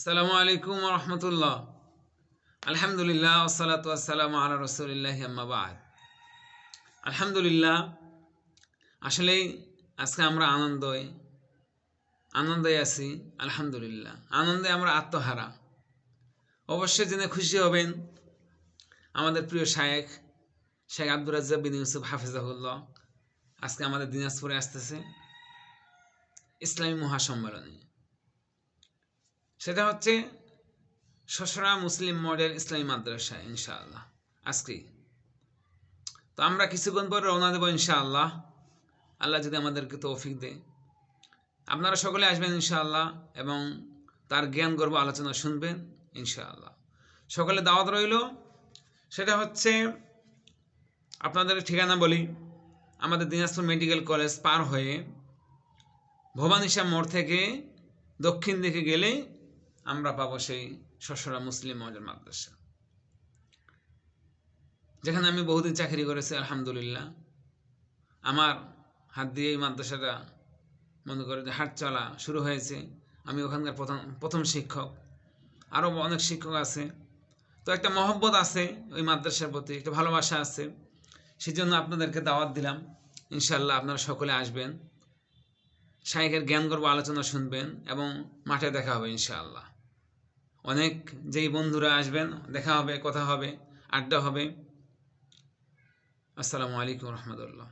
আসসালামু আলাইকুম ওয়া রাহমাতুল্লাহ। আলহামদুলিল্লাহ ওয়াসসালাতু ওয়াসসালামু আলা রাসূলিল্লাহি আম্মা বা'দ। আলহামদুলিল্লাহ, আসলেই আজকে আমরা আনন্দে আছি। আলহামদুলিল্লাহ, আনন্দে আমরা আত্মহারা। অবশ্যই জেনে খুশি হবেন, আমাদের প্রিয় শেখ আব্দুর রাজ্জাক বিন ইউসুফ হাফিজাহুল্লাহ আজকে আমাদের দিনাজপুরে আসতেছে ইসলামী মহাসম্মেলনে। সেটা হচ্ছে শশরা মুসলিম মডেল ইসলামী মাদ্রাসা, ইনশাআল্লাহ আজকেই। তো আমরা কিছুক্ষণ পর রওনা দেবো ইনশাআল্লাহ, আল্লাহ যদি আমাদেরকে তৌফিক দেয়। আপনারা সকলে আসবেন ইনশাআল্লাহ এবং তার জ্ঞান গর্ব আলোচনা শুনবেন ইনশাআল্লাহ। সকলে দাওয়াত রইল। সেটা হচ্ছে, আপনাদের ঠিকানা বলি, আমাদের দিনাজপুর মেডিকেল কলেজ পার হয়ে ভবানীশা মোড় থেকে দক্ষিণ দিকে গেলে আমরা পাবো সেই শশরা মুসলিম মডেল মাদ্রাসা, যেখানে আমি বহুদিন চাকরি করেছি। আলহামদুলিল্লাহ, আমার হাত দিয়ে এই মাদ্রাসাটা মনে করে যে হাট চলা শুরু হয়েছে। আমি ওখানকার প্রথম শিক্ষক। আরও অনেক শিক্ষক আছে। তো একটা মহব্বত আছে ওই মাদ্রাসার প্রতি, একটা ভালোবাসা আছে। সেই জন্য আপনাদেরকে দাওয়াত দিলাম। ইনশাআল্লাহ আপনারা সকলে আসবেন, শাইখের জ্ঞান গর্ব আলোচনা শুনবেন এবং মাঠে দেখা হবে ইনশাআল্লাহ। অনেক যেই বন্ধুরা আসবেন, দেখা হবে, কথা হবে, আড্ডা হবে। আসসালামু আলাইকুম রহমতুল্লাহ।